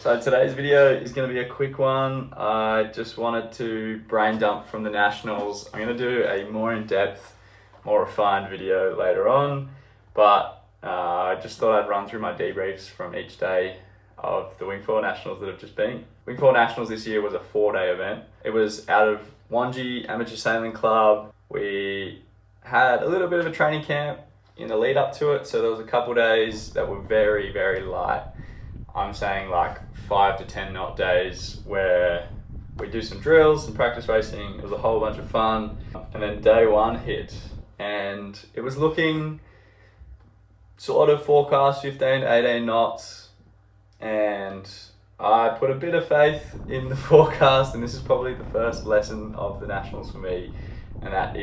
So today's video is going to be a quick one. I just wanted to brain dump from the Nationals. I'm going to do a more in-depth, more refined video later on, but I just thought I'd run through my debriefs from each day of the Wing 4 Nationals that have just been. Wing 4 Nationals this year was a 4-day event. It was out of Wanji Amateur Sailing Club. We had a little bit of a training camp in the lead up to it, so there was a couple days that were very, very light. I'm saying like 5 to 10 knot days where we do some drills and practice racing. It was a whole bunch of fun. And then day one hit and it was looking sort of forecast 15 to 18 knots. And I put a bit of faith in the forecast, and this is probably the first lesson of the Nationals for me. And that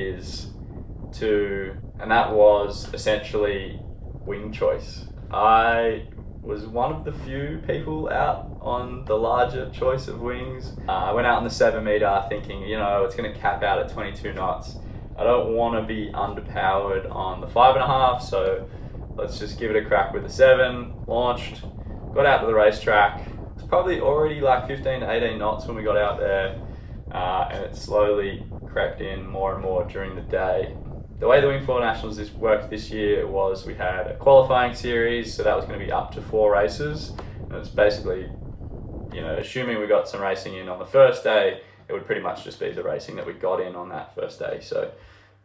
was essentially wing choice. I was one of the few people out on the larger choice of wings. I went out on the 7 meter thinking, it's going to cap out at 22 knots. I don't want to be underpowered on the 5.5, so let's just give it a crack with the 7. Launched, got out to the racetrack. It was probably already like 15 to 18 knots when we got out there, and it slowly crept in more and more during the day. The way the Wing 4 Nationals worked this year was we had a qualifying series, so that was going to be up to 4 races. And it's basically, assuming we got some racing in on the first day, it would pretty much just be the racing that we got in on that first day. So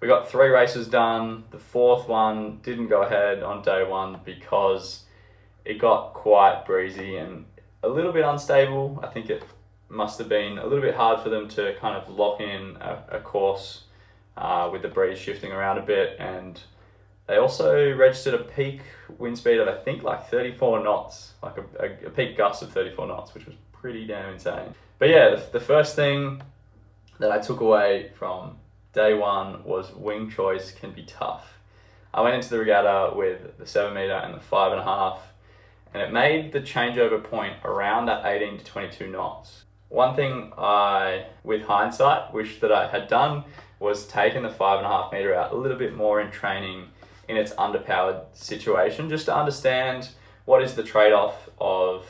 we got 3 races done. The 4th one didn't go ahead on day 1 because it got quite breezy and a little bit unstable. I think it must have been a little bit hard for them to kind of lock in a course with the breeze shifting around a bit, and they also registered a peak wind speed of I think like 34 knots, like a peak gust of 34 knots, which was pretty damn insane. But yeah, the first thing that I took away from day 1 was wing choice can be tough. I went into the regatta with the 7 meter and the 5.5, and it made the changeover point around that 18 to 22 knots. One thing I, with hindsight, wish that I had done was taken the 5.5 meter out a little bit more in training in its underpowered situation, just to understand what is the trade-off of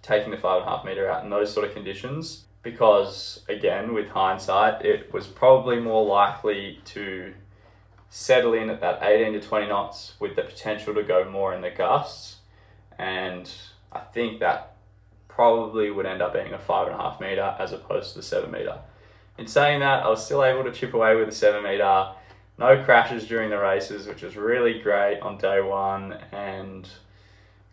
taking the 5.5 meter out in those sort of conditions. Because again, with hindsight, it was probably more likely to settle in at that 18 to 20 knots with the potential to go more in the gusts. And I think that probably would end up being a 5.5 meter as opposed to the 7 meter. In saying that, I was still able to chip away with the 7 meter, no crashes during the races, which was really great on day 1, and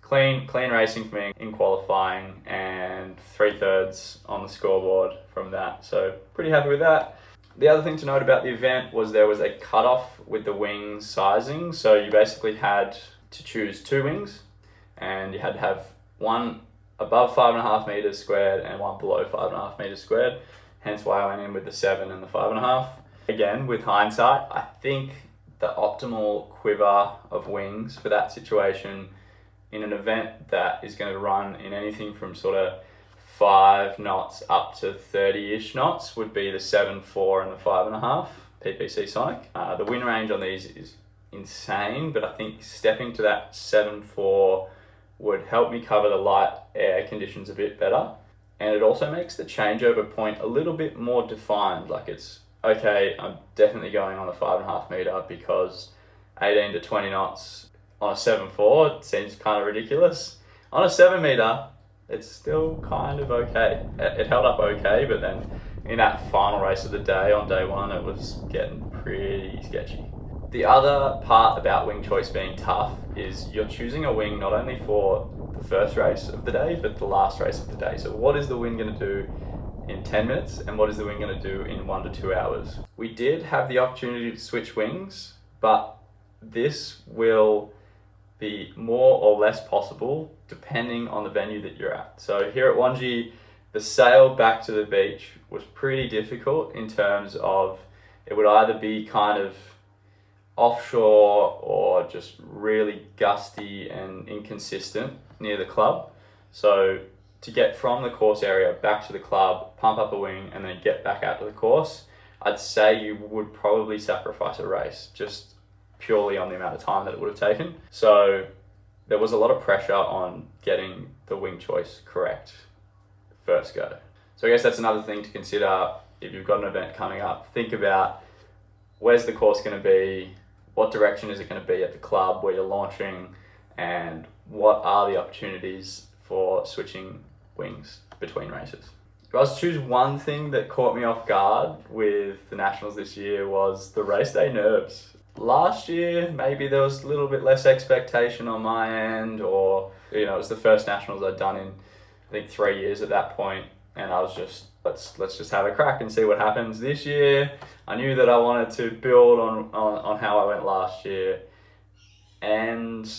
clean racing for me in qualifying, and 3/3 on the scoreboard from that. So pretty happy with that. The other thing to note about the event was there was a cutoff with the wing sizing. So you basically had to choose 2 wings, and you had to have one above 5.5 meters squared and one below 5.5 meters squared. Hence why I went in with the 7 and the 5.5. Again, with hindsight, I think the optimal quiver of wings for that situation in an event that is going to run in anything from sort of 5 knots up to 30-ish knots would be the 7.4 and the 5.5 PPC Sonic. The wind range on these is insane, but I think stepping to that 7.4 would help me cover the light air conditions a bit better. And it also makes the changeover point a little bit more defined. Like it's, okay, I'm definitely going on the 5.5 meter because 18 to 20 knots on a 7.4 seems kind of ridiculous. On a 7 meter, it's still kind of okay. It held up okay, but then in that final race of the day on day 1, it was getting pretty sketchy. The other part about wing choice being tough is you're choosing a wing not only for the first race of the day, but the last race of the day. So what is the wing going to do in 10 minutes and what is the wing going to do in 1 to 2 hours? We did have the opportunity to switch wings, but this will be more or less possible depending on the venue that you're at. So here at Wanji, the sail back to the beach was pretty difficult in terms of it would either be kind of offshore or just really gusty and inconsistent near the club. So to get from the course area back to the club, pump up a wing and then get back out to the course, I'd say you would probably sacrifice a race just purely on the amount of time that it would have taken. So there was a lot of pressure on getting the wing choice correct first go. So I guess that's another thing to consider if you've got an event coming up. Think about where's the course going to be, what direction is it going to be at the club where you're launching, and what are the opportunities for switching wings between races. If I was to choose one thing that caught me off guard with the Nationals this year was the race day nerves. Last year, maybe there was a little bit less expectation on my end, or it was the first Nationals I'd done in, I think, 3 years at that point, and I was just, let's just have a crack and see what happens. This year, I knew that I wanted to build on how I went last year, and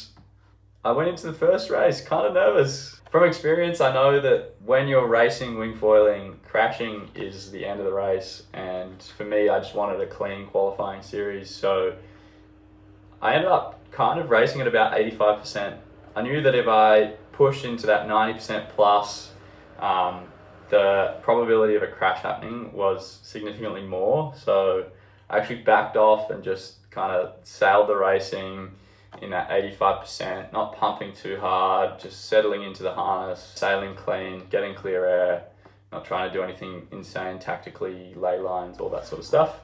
I went into the first race kind of nervous. From experience, I know that when you're racing wing foiling, crashing is the end of the race, and for me, I just wanted a clean qualifying series, so I ended up kind of racing at about 85%. I knew that if I pushed into that 90% plus, the probability of a crash happening was significantly more, so I actually backed off and just kind of sailed the racing in that 85%, not pumping too hard, just settling into the harness, sailing clean, getting clear air, not trying to do anything insane tactically, lay lines, all that sort of stuff.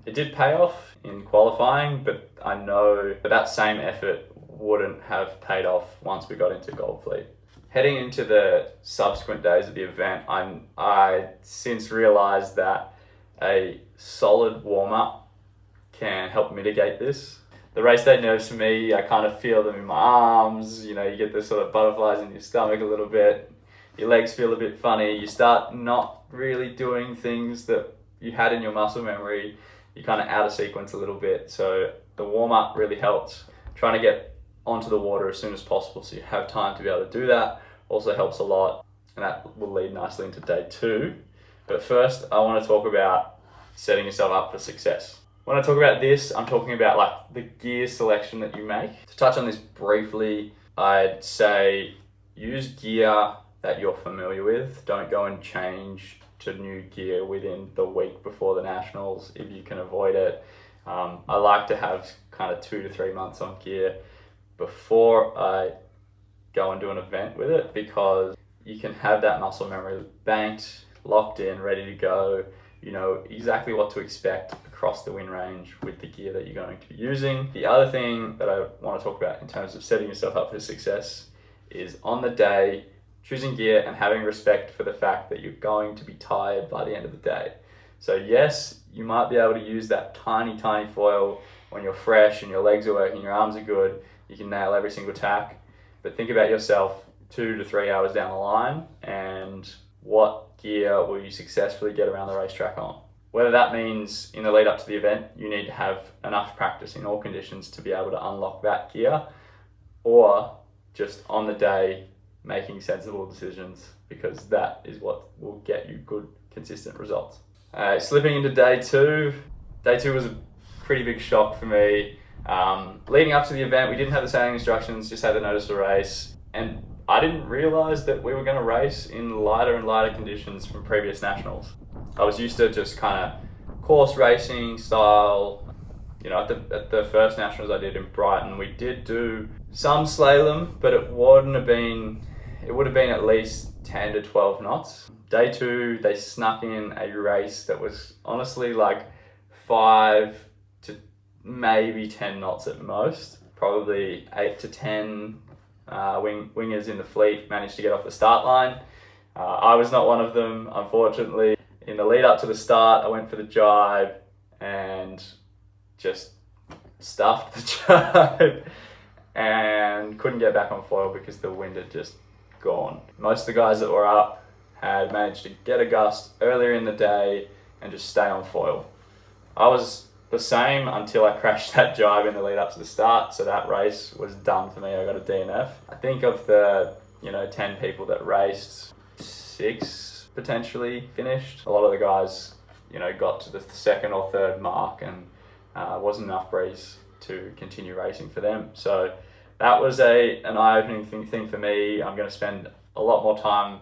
It did pay off in qualifying, but I know that same effort wouldn't have paid off once we got into Gold Fleet. Heading into the subsequent days of the event, I since realized that a solid warm-up can help mitigate this. The race day nerves for me, I kind of feel them in my arms, you get the sort of butterflies in your stomach a little bit, your legs feel a bit funny, you start not really doing things that you had in your muscle memory, you're kind of out of sequence a little bit. So the warm-up really helped. Trying to get onto the water as soon as possible so you have time to be able to do that also helps a lot, and that will lead nicely into day 2. But first, I want to talk about setting yourself up for success. When I talk about this, I'm talking about the gear selection that you make. To touch on this briefly, I'd say use gear that you're familiar with. Don't go and change to new gear within the week before the Nationals if you can avoid it. I like to have kind of 2 to 3 months on gear before I go and do an event with it, because you can have that muscle memory banked, locked in, ready to go. You know exactly what to expect across the wind range with the gear that you're going to be using. The other thing that I want to talk about in terms of setting yourself up for success is on the day, choosing gear and having respect for the fact that you're going to be tired by the end of the day. So yes, you might be able to use that tiny foil when you're fresh and your legs are working, your arms are good, you can nail every single tack. But think about yourself 2 to 3 hours down the line and what gear will you successfully get around the racetrack on. Whether that means in the lead up to the event, you need to have enough practice in all conditions to be able to unlock that gear, or just on the day making sensible decisions, because that is what will get you good, consistent results. Slipping into day 2. Day 2 was a pretty big shock for me. Leading up to the event, we didn't have the sailing instructions, just had the notice to race. And I didn't realize that we were going to race in lighter and lighter conditions from previous Nationals. I was used to just kind of course racing style. At the first Nationals I did in Brighton, we did do some slalom, but it would have been at least 10 to 12 knots. Day 2, they snuck in a race that was honestly 5 to maybe 10 knots at most. Probably 8 to 10 wingers in the fleet managed to get off the start line. I was not one of them, unfortunately. In the lead up to the start, I went for the jibe and just stuffed the jibe and couldn't get back on foil because the wind had just gone. Most of the guys that were up had managed to get a gust earlier in the day and just stay on foil. I was the same until I crashed that jibe in the lead up to the start, so that race was done for me. I got a DNF. I think of the 10 people that raced, 6 potentially finished. A lot of the guys got to the 2nd or 3rd mark and wasn't enough breeze to continue racing for them. So that was an eye-opening thing for me. I'm going to spend a lot more time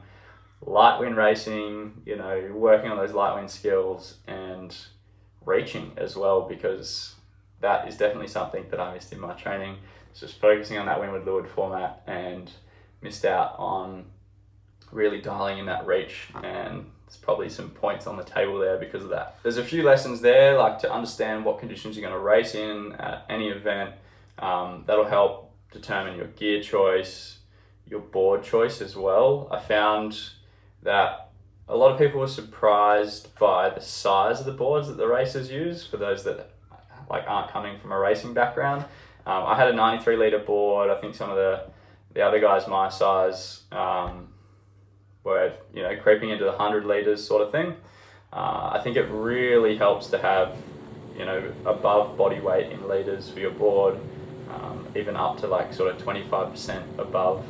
light wind racing, working on those light wind skills and reaching as well, because that is definitely something that I missed in my training. It's just focusing on that windward leeward format and missed out on really dialing in that reach, and there's probably some points on the table there because of that. There's a few lessons there, like to understand what conditions you're going to race in at any event. That'll help determine your gear choice, your board choice as well. I found that a lot of people were surprised by the size of the boards that the racers use, for those that aren't coming from a racing background. I had a 93 litre board. I think some of the other guys my size were creeping into the 100 litres sort of thing. I think it really helps to have above body weight in litres for your board, even up to like sort of 25% above,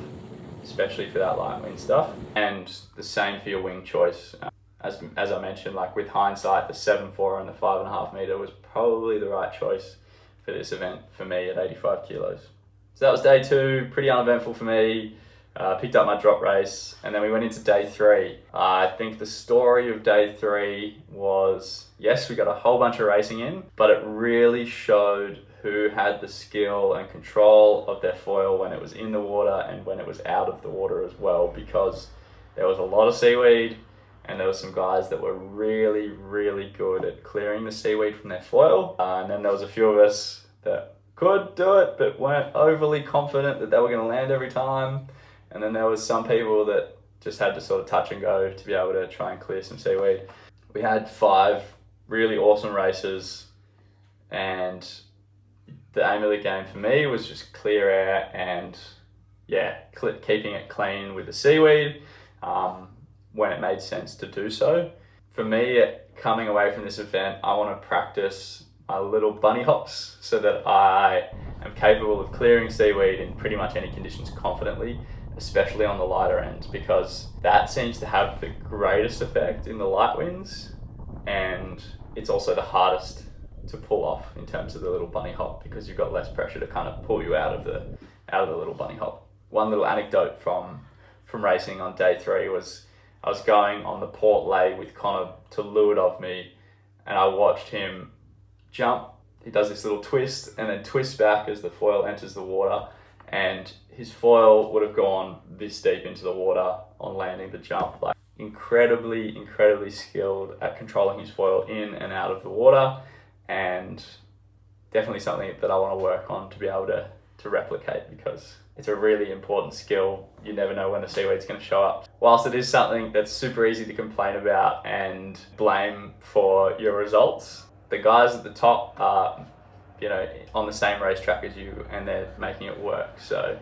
especially for that light wind stuff. And the same for your wing choice. As I mentioned, like with hindsight, the 7.4 and the 5.5 metre was probably the right choice for this event for me at 85 kilos. So that was day 2, pretty uneventful for me. Picked up my drop race, and then we went into day 3. I think the story of day 3 was, yes, we got a whole bunch of racing in, but it really showed who had the skill and control of their foil when it was in the water and when it was out of the water as well, because there was a lot of seaweed, and there were some guys that were really, really good at clearing the seaweed from their foil. And then there was a few of us that could do it, but weren't overly confident that they were going to land every time. And then there was some people that just had to sort of touch and go to be able to try and clear some seaweed. We had 5 really awesome races, and the aim of the game for me was just clear air and keeping it clean with the seaweed when it made sense to do so. For me, coming away from this event, I want to practice my little bunny hops so that I am capable of clearing seaweed in pretty much any conditions confidently, especially on the lighter end, because that seems to have the greatest effect in the light winds, and it's also the hardest to pull off in terms of the little bunny hop, because you've got less pressure to kind of pull you out of the little bunny hop. One little anecdote from racing on day 3 was I was going on the port lay with Connor to leeward of me, and I watched him jump. He does this little twist and then twists back as the foil enters the water, and his foil would have gone this deep into the water on landing the jump. Like, incredibly skilled at controlling his foil in and out of the water, and definitely something that I want to work on to be able to replicate, because it's a really important skill. You never know when the seaweed's going to show up. Whilst it is something that's super easy to complain about and blame for your results, the guys at the top are, on the same racetrack as you, and they're making it work. So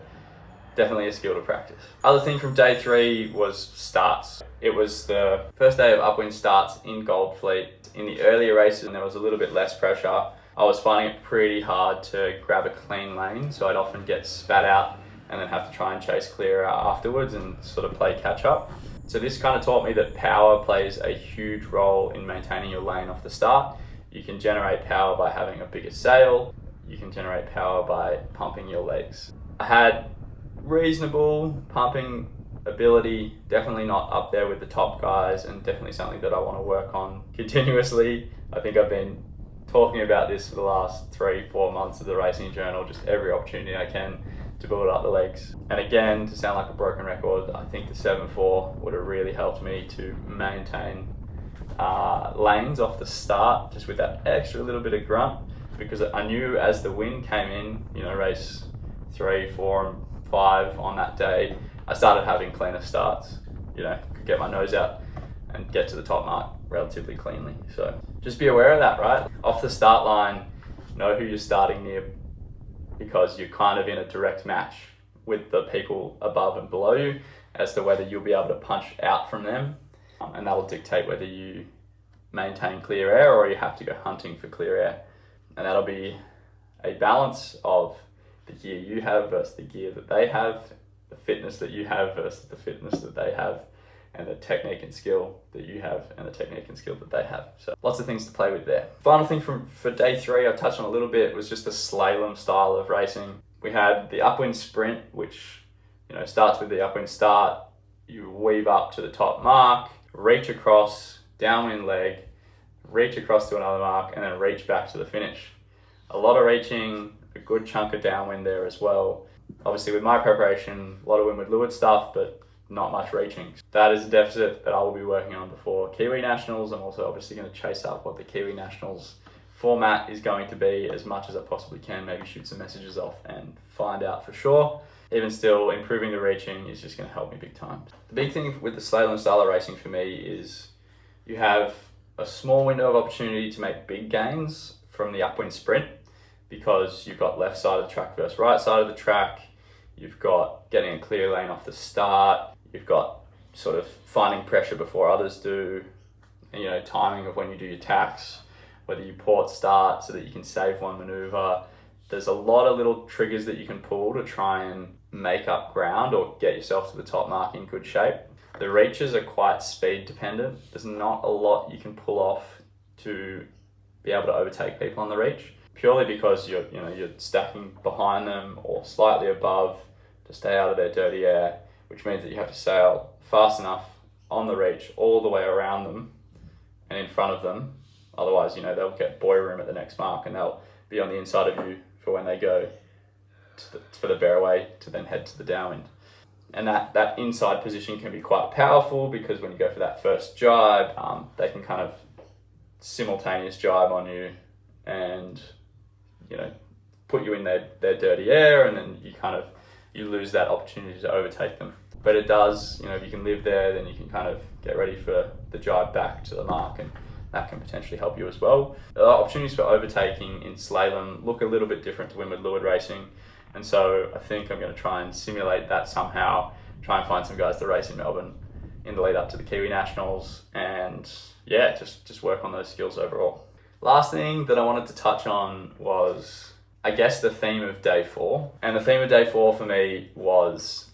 definitely a skill to practice. Other thing from day 3 was starts. It was the first day of upwind starts in Goldfleet. In the earlier races, there was a little bit less pressure. I was finding it pretty hard to grab a clean lane, so I'd often get spat out and then have to try and chase clear afterwards and sort of play catch up. So this kind of taught me that power plays a huge role in maintaining your lane off the start. You can generate power by having a bigger sail. You can generate power by pumping your legs. I had reasonable pumping ability, definitely not up there with the top guys, and definitely something that I want to work on continuously. I think I've been talking about this for the last 3-4 months of the Racing Journal, just every opportunity I can to build up the legs. And again, to sound like a broken record, I think the 7.4 would have really helped me to maintain lanes off the start, just with that extra little bit of grunt, because I knew as the wind came in, race 3, 4 and 5 on that day, I started having cleaner starts, could get my nose out and get to the top mark relatively cleanly. So just be aware of that, right? Off the start line, know who you're starting near, because you're kind of in a direct match with the people above and below you as to whether you'll be able to punch out from them, and that will dictate whether you maintain clear air or you have to go hunting for clear air. And that'll be a balance of the gear you have versus the gear that they have, the fitness that you have versus the fitness that they have, and the technique and skill that you have and the technique and skill that they have. So lots of things to play with there. Final thing for day 3, I touched on a little bit, was just the slalom style of racing. We had the upwind sprint, which starts with the upwind start. You weave up to the top mark, reach across, downwind leg, reach across to another mark, and then reach back to the finish. A lot of reaching, a good chunk of downwind there as well. Obviously with my preparation, a lot of windward leeward stuff, but not much reaching. That is a deficit that I will be working on before Kiwi Nationals. I'm also obviously going to chase up what the Kiwi Nationals format is going to be as much as I possibly can, maybe shoot some messages off and find out for sure. Even still, improving the reaching is just going to help me big time. The big thing with the slalom style of racing for me is you have a small window of opportunity to make big gains from the upwind sprint, because you've got left side of the track versus right side of the track. You've got getting a clear lane off the start. You've got sort of finding pressure before others do, and, timing of when you do your tacks, whether you port start so that you can save one maneuver. There's a lot of little triggers that you can pull to try and make up ground or get yourself to the top mark in good shape. The reaches are quite speed dependent. There's not a lot you can pull off to be able to overtake people on the reach, purely because you're stacking behind them or slightly above to stay out of their dirty air, which means that you have to sail fast enough on the reach all the way around them and in front of them. Otherwise, they'll get boy room at the next mark and they'll be on the inside of you for when they go for the bearway to then head to the downwind. And that inside position can be quite powerful, because when you go for that first jibe, they can kind of simultaneous jibe on you and put you in their dirty air, and then you lose that opportunity to overtake them. But it does, if you can live there, then you can kind of get ready for the jibe back to the mark, and that can potentially help you as well. The opportunities for overtaking in slalom look a little bit different to windward leeward racing, and so I think I'm going to try and simulate that somehow, try and find some guys to race in Melbourne in the lead up to the Kiwi Nationals, and just work on those skills overall. Last thing that I wanted to touch on was, I guess, the theme of day 4. And the theme of day 4 for me was,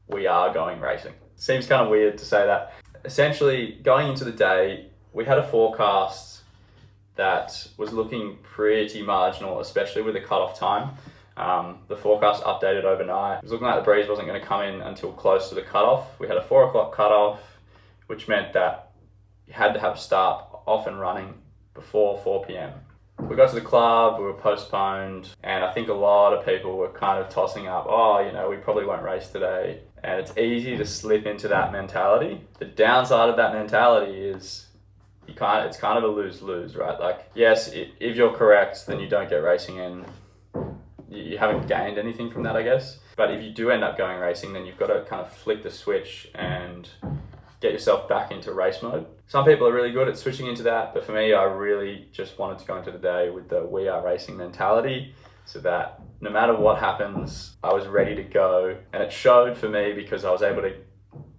we are going racing. Seems kind of weird to say that. Essentially, going into the day, we had a forecast that was looking pretty marginal, especially with the cutoff time. The forecast updated overnight. It was looking like the breeze wasn't going to come in until close to the cutoff. We had a 4 o'clock cutoff, which meant that you had to have start off and running before 4 p.m. We got to the club, we were postponed, and I think a lot of people were kind of tossing up, we probably won't race today. And it's easy to slip into that mentality. The downside of that mentality is it's kind of a lose-lose, right? Like, yes, if you're correct, then you don't get racing in. You haven't gained anything from that, I guess. But if you do end up going racing, then you've got to kind of flick the switch and get yourself back into race mode. Some people are really good at switching into that, but for me, I really just wanted to go into the day with the we are racing mentality, so that no matter what happens, I was ready to go. And it showed for me, because I was able to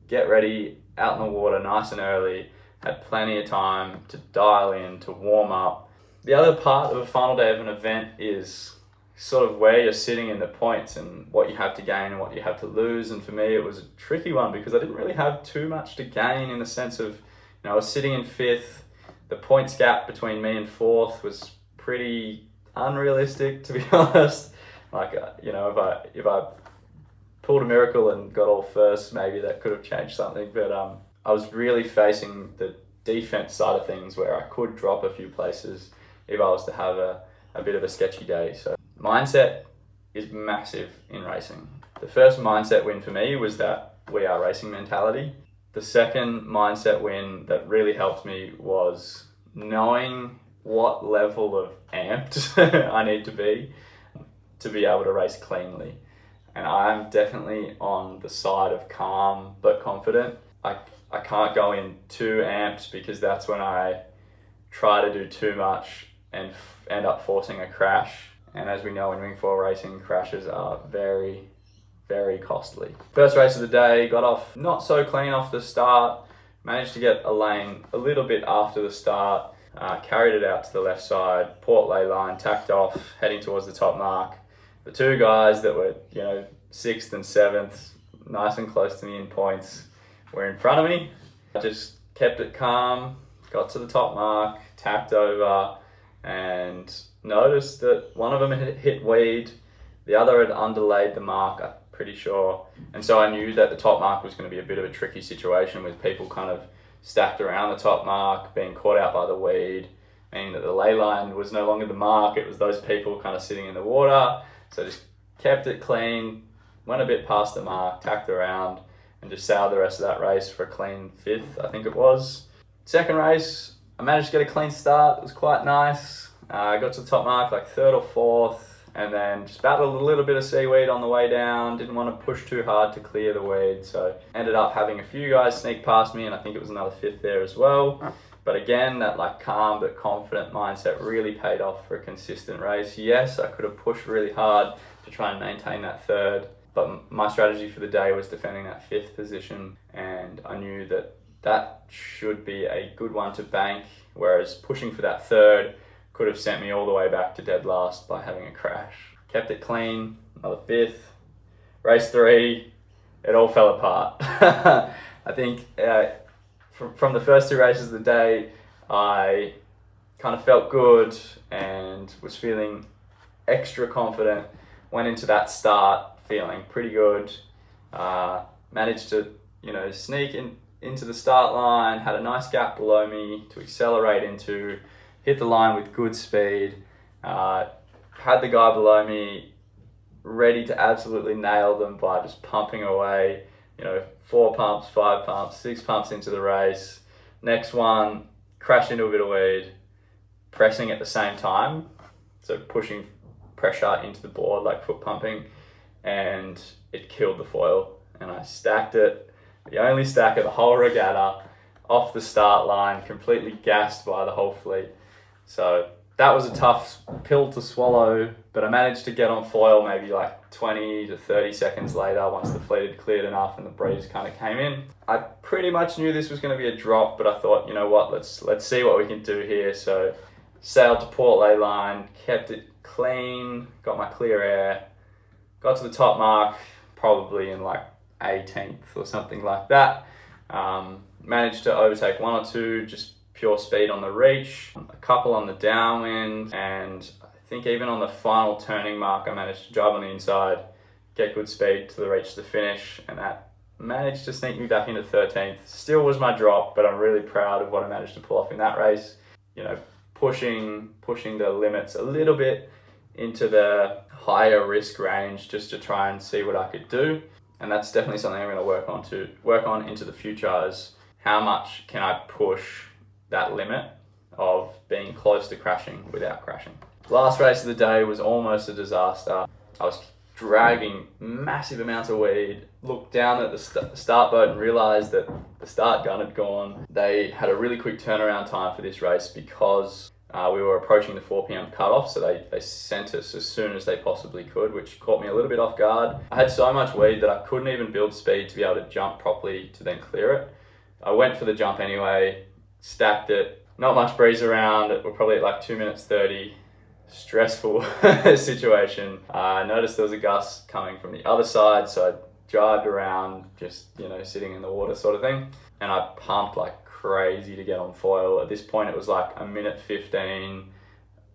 get ready out in the water nice and early, had plenty of time to dial in, to warm up. The other part of a final day of an event is sort of where you're sitting in the points and what you have to gain and what you have to lose. And for me, it was a tricky one, because I didn't really have too much to gain, in the sense of, I was sitting in 5th. The points gap between me and 4th was pretty unrealistic, to be honest. Like, if I pulled a miracle and got all first, maybe that could have changed something. But I was really facing the defense side of things, where I could drop a few places if I was to have a bit of a sketchy day. So mindset is massive in racing. The first mindset win for me was that we are racing mentality. The second mindset win that really helped me was knowing what level of amped I need to be able to race cleanly. And I'm definitely on the side of calm but confident. I can't go in too amped, because that's when I try to do too much and end up forcing a crash. And as we know, in Wing 4 racing, crashes are very, very costly. First race of the day, got off not so clean off the start, managed to get a lane a little bit after the start, carried it out to the left side, port lay line, tacked off, heading towards the top mark. The 2 guys that were, 6th and 7th, nice and close to me in points, were in front of me. I just kept it calm, got to the top mark, tacked over, and noticed that one of them had hit weed, the other had underlaid the mark, I'm pretty sure. And so I knew that the top mark was going to be a bit of a tricky situation, with people kind of stacked around the top mark, being caught out by the weed, meaning that the ley line was no longer the mark, it was those people kind of sitting in the water. So I just kept it clean, went a bit past the mark, tacked around, and just sailed the rest of that race for a clean 5th, I think it was. Second race, I managed to get a clean start. It was quite nice. I got to the top mark like 3rd or 4th, and then just battled a little bit of seaweed on the way down. Didn't want to push too hard to clear the weed, so ended up having a few guys sneak past me, and I think it was another 5th there as well. But again, that like calm but confident mindset really paid off for a consistent race. Yes, I could have pushed really hard to try and maintain that 3rd, but my strategy for the day was defending that 5th position, and I knew that that should be a good one to bank, whereas pushing for that 3rd could have sent me all the way back to dead last by having a crash. Kept it clean, another 5th. Race 3, it all fell apart. I think from the first 2 races of the day, I kind of felt good and was feeling extra confident. Went into that start feeling pretty good. Managed to, sneak into the start line, had a nice gap below me to accelerate into, hit the line with good speed. Had the guy below me ready to absolutely nail them by just pumping away. 4 pumps, 5 pumps, 6 pumps into the race. Next one, crashed into a bit of weed, pressing at the same time. So pushing pressure into the board, like foot pumping, and it killed the foil. And I stacked it, the only stack of the whole regatta, off the start line, completely gassed by the whole fleet. So that was a tough pill to swallow, but I managed to get on foil maybe like 20 to 30 seconds later once the fleet had cleared enough and the breeze kind of came in. I pretty much knew this was going to be a drop, but I thought, you know what, let's see what we can do here. So sailed to port lay line, kept it clean, got my clear air, got to the top mark probably in like 18th or something like that. Managed to overtake 1 or 2, just pure speed on the reach, a couple on the downwind, and I think even on the final turning mark I managed to drive on the inside, get good speed to the reach to the finish, and that managed to sneak me back into 13th. Still was my drop, but I'm really proud of what I managed to pull off in that race. Pushing the limits a little bit into the higher risk range just to try and see what I could do. And that's definitely something I'm going to work on into the future, is how much can I push that limit of being close to crashing without crashing. Last race of the day was almost a disaster. I was dragging massive amounts of weed, looked down at the start boat and realized that the start gun had gone. They had a really quick turnaround time for this race because we were approaching the 4 p.m. cutoff, so they sent us as soon as they possibly could, which caught me a little bit off guard. I had so much weed that I couldn't even build speed to be able to jump properly to then clear it. I went for the jump anyway, stacked it, not much breeze around. We're probably at like 2 minutes 30. Stressful situation. I noticed there was a gust coming from the other side, so I jived around, just sitting in the water sort of thing, and I pumped like crazy to get on foil. At this point it was like 1:15,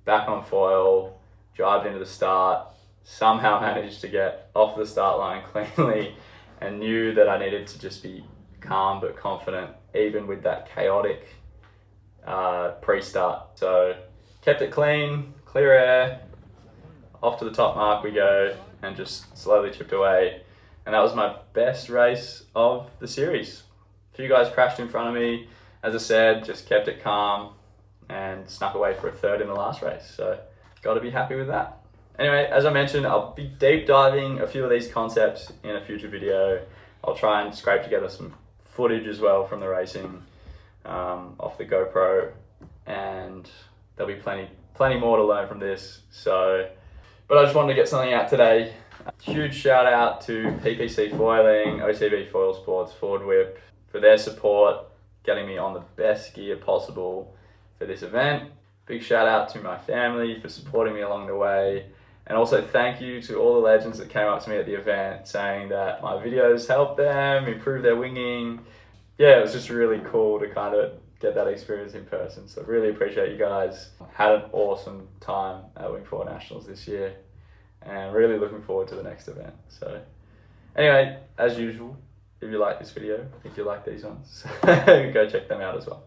back on foil, jived into the start, somehow managed to get off the start line cleanly, and knew that I needed to just be calm but confident even with that chaotic pre-start. So kept it clean, clear air, off to the top mark we go, and just slowly chipped away. And that was my best race of the series. A few guys crashed in front of me. As I said, just kept it calm and snuck away for a 3rd in the last race. So got to be happy with that. Anyway, as I mentioned, I'll be deep diving a few of these concepts in a future video. I'll try and scrape together some footage as well from the racing off the GoPro, and there'll be plenty more to learn from this. But I just wanted to get something out today. Huge shout out to PPC Foiling, OCB Foil Sports, Ford Whip for their support, getting me on the best gear possible for this event. Big shout out to my family for supporting me along the way. And also thank you to all the legends that came up to me at the event saying that my videos helped them improve their winging. Yeah, it was just really cool to kind of get that experience in person. So really appreciate you guys. Had an awesome time at Wing 4 Nationals this year, and really looking forward to the next event. So anyway, as usual, if you like this video, if you like these ones, go check them out as well.